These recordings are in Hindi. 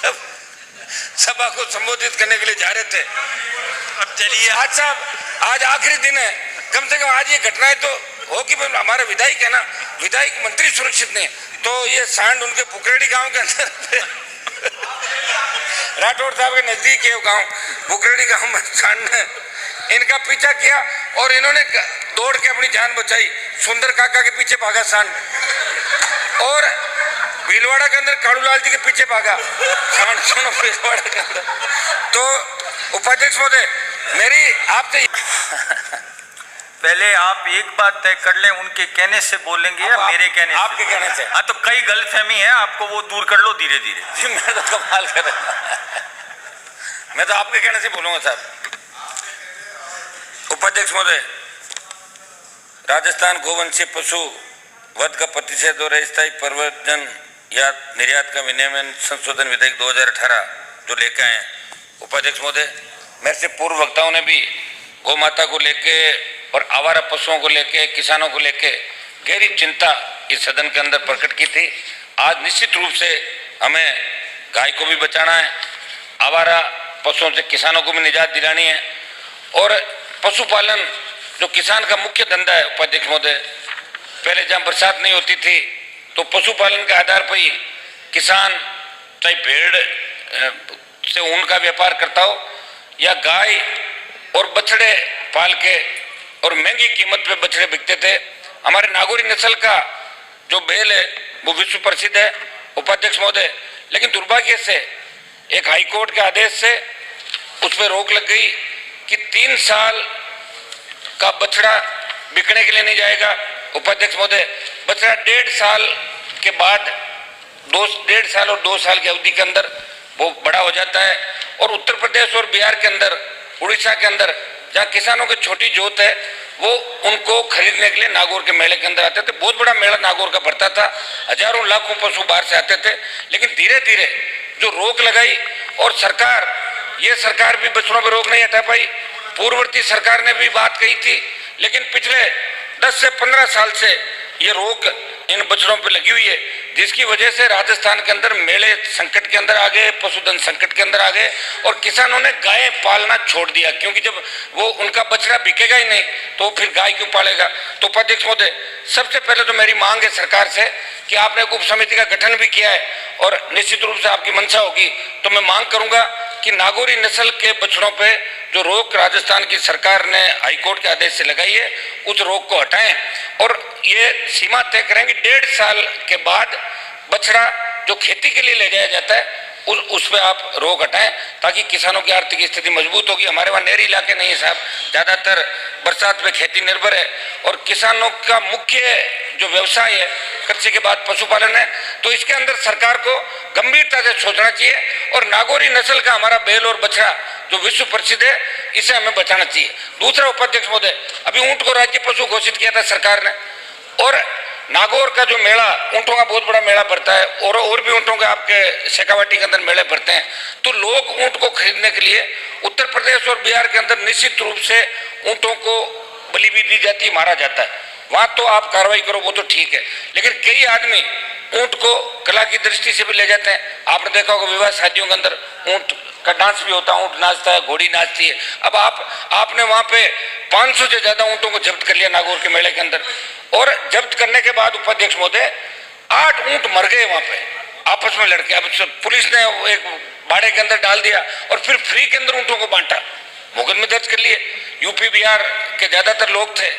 सभा को संबोधित करने के लिए जा रहे थे। अब चलिए, आज साहब, आज आखिरी दिन है, कम से कम आज ये घटनाएं तो हो कि हमारे विधायक है ना, विधायक मंत्री सुरक्षित नहीं, तो ये सांड उनके पुकरेड़ी गांव के अंदर राठौर साहब के नजदीक है गांव, पुकरेड़ी गांव में सांड ने इनका पीछा किया और इन्होंने दौड़ के अपनी जान बचाई। सुंदर काका के पीछे भागा सांड और भीलवाड़ा के अंदर कालूलाल जी के पीछे भागा सांड, सुनो भीलवाड़ा के अंदर। तो उपाध्यक्ष महोदय, मेरी आपसे पहले आप एक बात तय कर लें, उनके कहने से बोलेंगे या मेरे कहने से? आपके कहने से। हाँ, तो कई गलतफहमी है, आपको वो दूर कर लो धीरे धीरे। मैं तो कमाल कर रहा, मैं तो आपके कहने से बोलूंगा साहब। उपाध्यक्ष महोदय, राजस्थान गोवंशीय पशु वध का प्रतिषेध और अस्थायी प्रवर्तन या निर्यात का विनियमन संशोधन विधेयक 2018 जो लेकर आए, उपाध्यक्ष महोदय, मेरे से पूर्व वक्ताओं ने भी गौ माता को लेके और आवारा पशुओं को लेके, किसानों को लेके गहरी चिंता इस सदन के अंदर प्रकट की थी। आज निश्चित रूप से हमें गाय को भी बचाना है, आवारा पशुओं से किसानों को भी निजात दिलानी है और पशुपालन जो किसान का मुख्य धंधा है। उपाध्यक्ष महोदय, पहले जहाँ बरसात नहीं होती थी तो पशुपालन के आधार पर ही किसान चाहे भेड़ से ऊन का व्यापार करता हो या गाय और बछड़े पाल के और महंगी कीमत पे बछड़े बिकते थे। हमारे नागौरी नस्ल का जो बैल है वो विश्व प्रसिद्ध है उपाध्यक्ष महोदय, लेकिन दुर्भाग्य से एक हाईकोर्ट के आदेश से उस पर रोक लग गई कि 3 साल का बछड़ा बिकने के लिए नहीं जाएगा। उपाध्यक्ष महोदय, बछड़ा 1.5 साल के बाद 1.5 साल और 2 साल की अवधि के अंदर वो बड़ा हो जाता है और उत्तर प्रदेश और बिहार के अंदर, उड़ीसा के अंदर जहाँ किसानों की छोटी जोत है वो उनको खरीदने के लिए नागौर के मेले के अंदर आते थे। बहुत बड़ा मेला नागौर का पड़ता था, हजारों लाखों पशु बाहर से आते थे। लेकिन धीरे धीरे जो रोक लगाई और सरकार, ये सरकार भी बछड़ों पर रोक नहीं हटा पाई, पूर्ववर्ती सरकार ने भी बात कही थी, लेकिन पिछले 10 से 15 साल से ये रोक इन बछड़ों पर लगी हुई है, जिसकी वजह से राजस्थान के अंदर मेले संकट के अंदर आ गए, पशुधन संकट के अंदर आ गए और किसानों ने गाय पालना छोड़ दिया, क्योंकि जब वो उनका बछड़ा बिकेगा ही नहीं तो फिर गाय क्यों पालेगा। तो उपाध्यक्ष महोदय, सबसे पहले तो मेरी मांग है सरकार से कि आपने एक उप समिति का गठन भी किया है और निश्चित रूप से आपकी मंशा होगी तो मैं मांग करूंगा कि नागौरी नस्ल के बछड़ों पे जो रोक राजस्थान की सरकार ने हाईकोर्ट के आदेश से लगाई है उस रोक को हटाएं और ये सीमा तय करेंगे 1.5 साल के बाद बछड़ा जो खेती के लिए ले जाया जाता है उस पे आप रोक हटाएं ताकि किसानों की आर्थिक स्थिति मजबूत होगी। हमारे वहाँ नहरी इलाके नहीं है साहब, ज्यादातर बरसात पे खेती निर्भर है और किसानों का मुख्य जो व्यवसाय है कृषि के बाद पशुपालन है। तो इसके अंदर सरकार को गंभीरता से सोचना चाहिए और नागौरी नस्ल का हमारा बैल और बछड़ा जो विश्व प्रसिद्ध है इसे हमें बचाना चाहिए। दूसरा उपाध्यक्ष महोदय, अभी ऊंट को राज्य पशु घोषित किया था सरकार ने और नागौर का जो मेला, ऊँटों का बहुत बड़ा मेला भरता है और भी ऊँटों के आपके शेखावाटी के अंदर मेले भरते हैं, तो लोग ऊँट को खरीदने के लिए उत्तर प्रदेश और बिहार के अंदर निश्चित रूप से ऊँटों को बलि भी दी जाती, मारा जाता है। वहाँ तो आप कार्रवाई करो वो तो ठीक है, लेकिन कई आदमी ऊँट को कला की दृष्टि से भी ले जाते हैं। आपने देखा होगा विवाह शादियों के अंदर ऊँट का डांस भी होता है, ऊँट नाचता है, घोड़ी नाचती है। अब आपने वहाँ पे 500 से ज्यादा ऊँटों को जब्त कर लिया नागौर के मेले के अंदर और जब्त करने के बाद उपाध्यक्ष महोदय 8 ऊँट मर गए वहाँ पे आपस में लड़के। अब पुलिस ने एक बाड़े के अंदर डाल दिया और फिर फ्री के अंदर ऊँटों को बांटा, मुकदमे दर्ज कर लिए। यूपी बिहार के ज्यादातर लोग थे,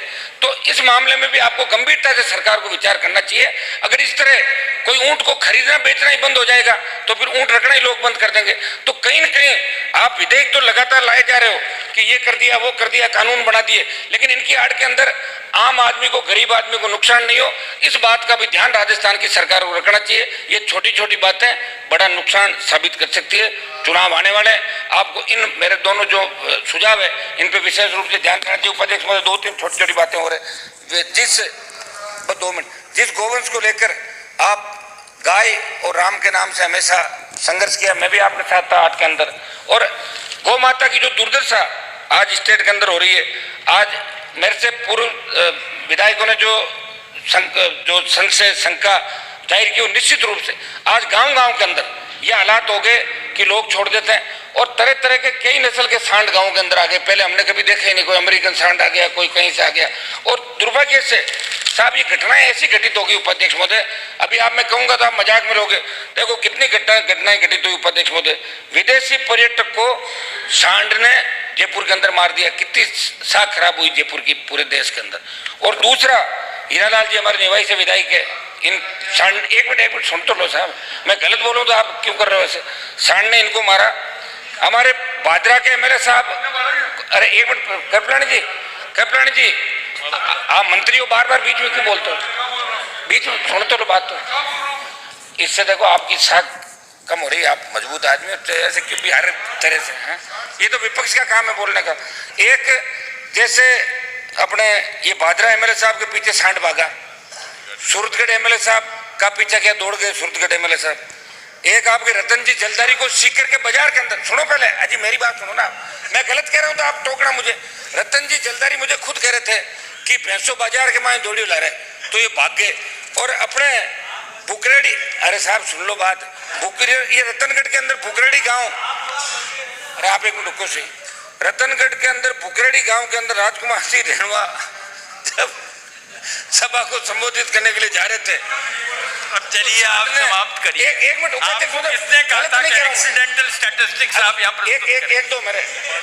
तो इस मामले में भी आपको गंभीरता से सरकार को विचार करना चाहिए। अगर इस तरह कोई ऊँट को खरीदना बेचना ही बंद हो जाएगा तो फिर ऊँट रखना ही लोग बंद कर देंगे। तो कहीं न कहीं आप विधेयक तो लगातार लाए जा रहे हो कि ये कर दिया वो कर दिया, कानून बना दिए, लेकिन इनकी आड़ के अंदर आम आदमी को, गरीब आदमी को नुकसान नहीं हो, इस बात का भी ध्यान राजस्थान की सरकार को रखना चाहिए। ये छोटी छोटी बातें बड़ा नुकसान साबित कर सकती है। चुनाव आने वाले हैं, आपको इन मेरे दोनों जो सुझाव है इन पे विशेष रूप से ध्यान देना चाहिए। उपाध्यक्ष महोदय, 2-3 छोटी छोटी बातें हो रही, जिस गोवंश को लेकर आप गाय और राम के नाम से हमेशा संघर्ष किया, मैं भी आपके साथ था 8 के अंदर, और गौ माता की जो दुर्दशा आज स्टेट के अंदर हो रही है, आज मेरे से पूर्व विधायकों ने जो संशय शंका जाहिर की, निश्चित रूप से आज गांव-गांव के अंदर ये हालात हो गए कि लोग छोड़ देते हैं और तरह तरह के कई नस्ल के सांड गांव के अंदर आ गए। पहले हमने कभी देखा ही नहीं, कोई अमेरिकन सांड आ गया, कोई कहीं से आ गया। और दुर्भाग्य से साहब ये घटनाएं ऐसी घटित होगी उपाध्यक्ष महोदय, अभी आप मैं कहूंगा तो आप मजाक में लोगे, देखो कितनी घटनाएं घटित हुई उपाध्यक्ष महोदय। विदेशी पर्यटक को सांड ने जयपुर के अंदर मार दिया, कितनी साख खराब हुई जयपुर की पूरे देश के अंदर। और दूसरा, हीरालाल जी हमारे निवाई से विधायक है, इन सांड, एक मिनट सुन तो लो साहब, मैं गलत बोलूं तो आप क्यों कर रहे हो ऐसे। सांड ने इनको मारा। हमारे भादरा के एमएलए साहब, अरे एक मिनट कृपलानी जी आप मंत्री हो, बार बार बीच में क्यों बोलते हो, बीच में सुन तो लो बात। तो इससे देखो आपकी साख कम हो रही है, आप मजबूत आदमी हो, ऐसे क्यों भी हर तरह से हैं। ये तो विपक्ष का काम है बोलने का। एक जैसे अपने ये भादरा एमएलए साहब के पीछे सांड भागा, सूरतगढ़ एमएलए साहब का पीछा किया, दौड़ गए सूरतगढ़ एमएलए साहब। एक आपके रतन जी जलदारी को सीकर के बाजार के अंदर, सुनो पहले अजी मेरी बात सुनो ना, मैं गलत कह रहा हूं तो आप टोकना मुझे। रतन जी जलदारी मुझे खुद कह रहे थे कि भैंसों बाजार के माए दौड़ी ला रहे, तो ये भाग गए। और अपने बुकरेडी, अरे साहब सुन लो बात, ये रतनगढ़ के अंदर बुकरेडी गांव, अरे आप एक मिनट रुको सही, रतनगढ़ के अंदर बुकरेडी गांव के अंदर राजकुमार सिंह रेणवा जब सभा को संबोधित करने के लिए जा रहे थे, अब चलिए आप समाप्त करिए। एक मिनट किसने कहा था कि एक्सीडेंटल स्टैटिस्टिक्स आप यहाँ पर एक दो मेरे,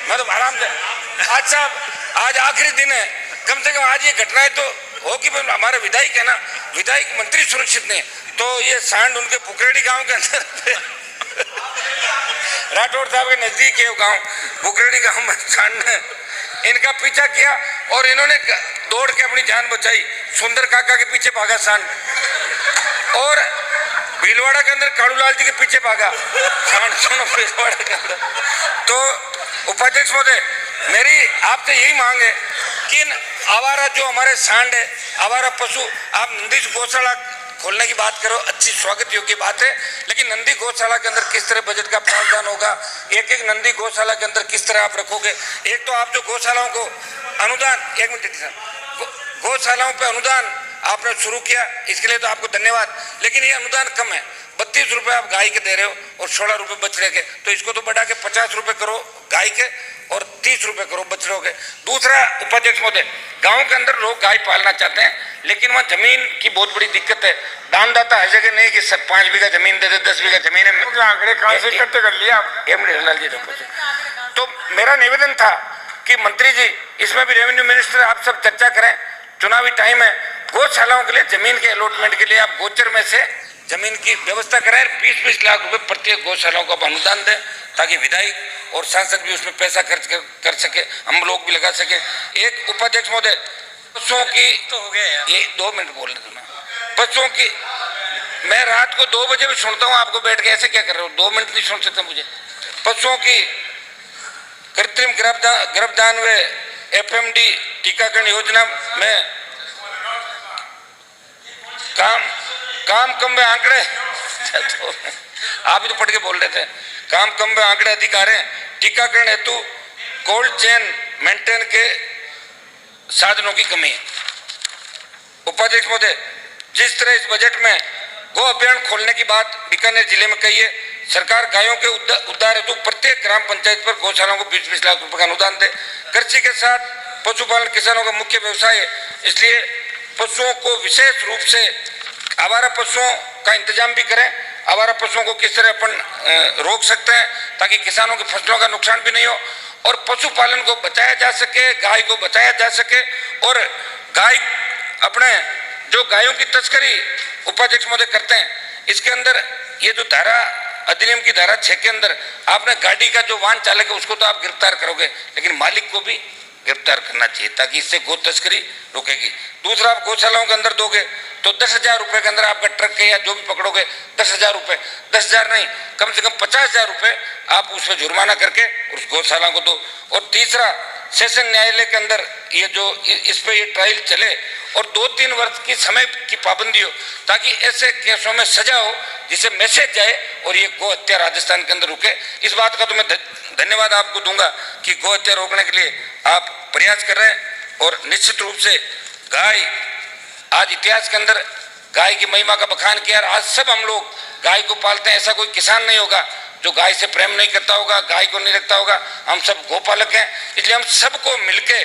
मैं तो आराम से। आज साहब आज आखिरी दिन है, कम से कम आज ये घटनाएं तो हो कि हमारे विधायक है ना, विधायक मंत्री सुरक्षित नहीं, तो ये सांड उनके पुकरेडी गांव के अंदर राठौर साहब के नजदीक है गांव, पुकरेडी गांव में सांड ने इनका पीछा किया और इन्होंने दौड़ के अपनी जान बचाई। सुंदर काका के पीछे भागा सांड और भीलवाड़ा के अंदर कालूलाल जी के पीछे भागा सांड, सुनो भीलवाड़ा के अंदर। तो उपाध्यक्ष महोदय मेरी आपसे यही मांग है कि इन आवारा जो हमारे सांड है, आवारा पशु, आप नंदी गौशाला खोलने की बात करो, अच्छी स्वागत योग्य बात है, लेकिन नंदी गौशाला के अंदर किस तरह बजट का प्रावधान होगा, एक एक नंदी गौशाला के अंदर किस तरह आप रखोगे। एक तो आप जो गौशालाओं को अनुदान, एक मिनट सर, गौशालाओं पे अनुदान आपने शुरू किया, इसके लिए तो आपको धन्यवाद, लेकिन ये अनुदान कम है। 32 रुपए आप गाय के दे रहे हो और 16 रुपए बछड़े के, तो इसको तो बढ़ा के 50 रुपए करो गाय के और 30 रुपए करो बछड़ों के। दूसरा उपाध्यक्ष महोदय, गांव के अंदर लोग गाय पालना चाहते हैं, लेकिन वहाँ जमीन की बहुत बड़ी दिक्कत है। दानदाता हर जगह नहीं कि सब 5 बीघा जमीन दे दे, 10 बीघा जमीन है। आंकड़े कहाँ से इकट्ठे कर लिया आप? तो मेरा निवेदन था कि मंत्री जी इसमें भी रेवेन्यू मिनिस्टर आप सब चर्चा करें, चुनावी टाइम है, गौशालाओं के लिए जमीन के अलॉटमेंट के लिए आप गोचर में से जमीन की व्यवस्था कराएं, 20-20 लाख रुपए प्रत्येक गौशालाओं को अनुदान दें, ताकि विधायक और सांसद भी उसमें पैसा खर्च कर सके, हम लोग भी लगा सके। एक उपाध्यक्ष महोदय, पशुओं की तो हो गया, ये 2 मिनट बोल रहे थे, पशुओं की मैं रात को 2 बजे भी सुनता हूँ, आपको बैठ के ऐसे क्या कर रहे हो, 2 मिनट नहीं सुन सकते मुझे। पशुओं की कृत्रिम गर्भधान व एफएमडी टीकाकरण योजना में काम कम में आंकड़े आप ही तो पढ़ के बोल रहे थे, काम कम में आंकड़े अधिक आ रहे हैं, टीकाकरण हेतु कोल्ड चेन मेंटेन के साधनों की कमी है। उपाध्यक्ष महोदय, जिस तरह इस बजट में गो अभियान खोलने की बात बीकानेर जिले में कही है, सरकार गायों के उद्धार हेतु प्रत्येक ग्राम पंचायत पर गौशालाओं को 20-20 लाख रुपए का अनुदान दे। कृषि के साथ पशुपालन किसानों का मुख्य व्यवसाय है, इसलिए पशुओं को विशेष रूप से आवारा पशुओं का इंतजाम भी करें। आवारा पशुओं को किस तरह अपन रोक सकते हैं ताकि किसानों की फसलों का नुकसान भी नहीं हो और पशुपालन को बचाया जा सके, गाय को बचाया जा सके। और गाय अपने जो गायों की तस्करी उपाध्यक्ष महोदय करते हैं, इसके अंदर ये जो धारा अधिनियम की धारा 6 के अंदर आपने गाड़ी का जो वाहन चालक है उसको तो आप गिरफ्तार करोगे, लेकिन मालिक को भी गिरफ्तार करना चाहिए ताकि इससे गो तस्करी रुकेगी। दूसरा, आप गौशालाओं के अंदर दोगे तो 10,000 रुपए के अंदर आपका ट्रक है या जो भी पकड़ोगे 10,000 रुपए, 10,000 नहीं कम से कम 50,000 रुपए आप उसमें जुर्माना करके उस गौशाला को दो। और तीसरा, सेशन न्यायालय के अंदर ये जो इस पे ये ट्रायल चले और 2-3 वर्ष की समय की पाबंदी हो ताकि ऐसे केसों में सजा हो जिसे मैसेज जाए और ये गौ हत्या राजस्थान के अंदर रुके। इस बात का तो मैं धन्यवाद आपको दूंगा कि गौ हत्या रोकने के लिए आप प्रयास कर रहे हैं। और निश्चित रूप से गाय, आज इतिहास के अंदर गाय की महिमा का बखान किया, आज सब हम लोग गाय को पालते हैं। ऐसा कोई किसान नहीं होगा जो गाय से प्रेम नहीं करता होगा, गाय को नहीं रखता होगा। हम सब गोपालक हैं, इसलिए हम सबको मिलके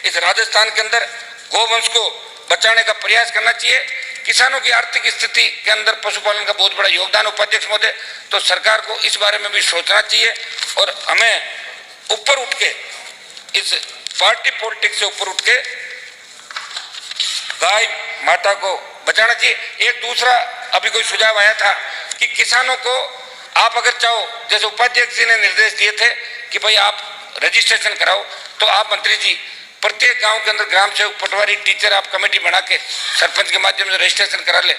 इस राजस्थान के अंदर गोवंश को बचाने का प्रयास करना चाहिए। किसानों की आर्थिक स्थिति के अंदर पशुपालन का बहुत बड़ा योगदान उपाध्यक्ष महोदय, तो सरकार को इस बारे में भी सोचना चाहिए और हमें ऊपर उठ के इस पार्टी पॉलिटिक्स से ऊपर उठ के गाय माता को बचाना चाहिए। एक दूसरा अभी कोई सुझाव आया था कि किसानों को आप अगर चाहो, जैसे उपाध्यक्ष जी ने निर्देश दिए थे कि भाई आप रजिस्ट्रेशन कराओ, तो आप मंत्री जी प्रत्येक गांव के अंदर ग्राम सेवक, पटवारी, टीचर आप कमेटी बना के सरपंच के माध्यम से रजिस्ट्रेशन करा ले।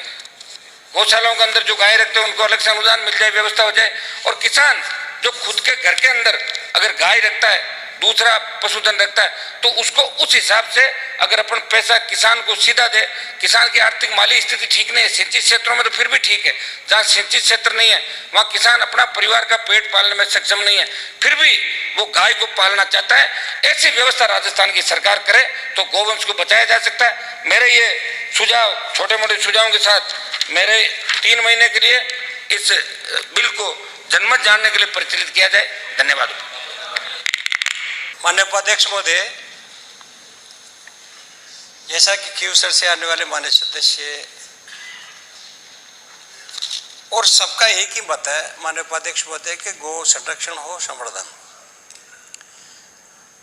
गौशालाओं के अंदर जो गाय रखते हैं उनको अलग से अनुदान मिल जाए, व्यवस्था हो जाए। और किसान जो खुद के घर के अंदर अगर गाय रखता है, दूसरा पशुधन रखता है, तो उसको उस हिसाब से अगर अपन पैसा किसान को सीधा दे, किसान की आर्थिक माली स्थिति ठीक नहीं है, सिंचित क्षेत्रों में तो फिर भी ठीक है, जहाँ सिंचित क्षेत्र नहीं है वहाँ किसान अपना परिवार का पेट पालने में सक्षम नहीं है, फिर भी वो गाय को पालना चाहता है, ऐसी व्यवस्था राजस्थान की सरकार करे तो गोवंश को बचाया जा सकता है। मेरे ये सुझाव, छोटे मोटे सुझावों के साथ मेरे 3 महीने के लिए इस बिल को जनमत जानने के लिए प्रचलित किया जाए। धन्यवाद। माननीय उपाध्यक्ष महोदय, जैसा कि क्यूसर से आने वाले माननीय सदस्य और सबका एक ही मत है माननीय उपाध्यक्ष महोदय कि गौ संरक्षण हो, संवर्धन।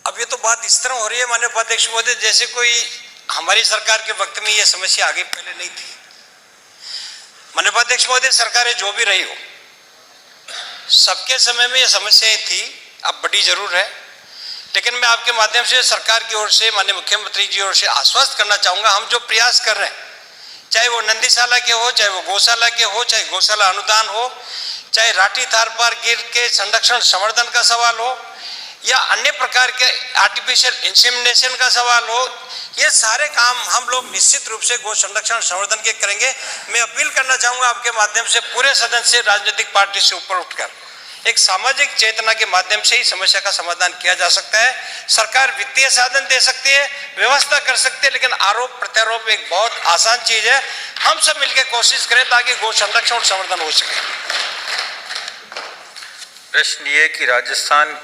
अब ये तो बात इस तरह हो रही है माननीय उपाध्यक्ष महोदय जैसे कोई हमारी सरकार के वक्त में ये समस्या आगे पहले नहीं थी। माननीय उपाध्यक्ष महोदय, सरकारें जो भी रही हो, सबके समय में ये समस्याएं थी, अब बड़ी जरूर है, लेकिन मैं आपके माध्यम से सरकार की ओर से, माननीय मुख्यमंत्री जी की ओर से आश्वस्त करना चाहूंगा, हम जो प्रयास कर रहे हैं, चाहे वो नंदीशाला के हो, चाहे वो गौशाला के हो, चाहे गौशाला अनुदान हो, चाहे राठी थार पार गिर के संरक्षण संवर्धन का सवाल हो, या अन्य प्रकार के आर्टिफिशियल इंसेमिनेशन का सवाल हो, ये सारे काम हम लोग निश्चित रूप से गौ संरक्षण संवर्धन के करेंगे। मैं अपील करना चाहूंगा आपके माध्यम से पूरे सदन से, राजनीतिक पार्टी से ऊपर उठकर एक सामाजिक चेतना के माध्यम से ही समस्या का समाधान किया जा सकता है। सरकार वित्तीय साधन दे सकती है, व्यवस्था कर सकती है, लेकिन आरोप प्रत्यारोप एक बहुत आसान चीज है। हम सब मिलकर कोशिश करें ताकि गौ संरक्षण और संवर्धन हो सके। प्रश्न ये कि राजस्थान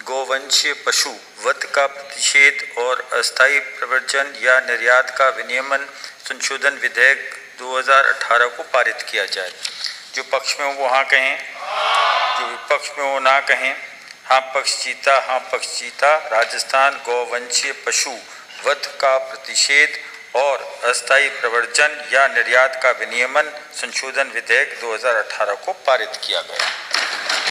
गोवंशीय पशु वध का प्रतिषेध और अस्थायी प्रवर्जन या निर्यात का विनियमन संशोधन विधेयक 2018 को पारित किया जाए। जो पक्ष में हो वो हाँ कहें, जो विपक्ष में वो ना कहें। हाँ पक्ष जीता, हाँ पक्ष जीता। राजस्थान गोवंशीय पशु वध का प्रतिषेध और अस्थायी प्रवर्जन या निर्यात का विनियमन संशोधन विधेयक 2018 को पारित किया गया।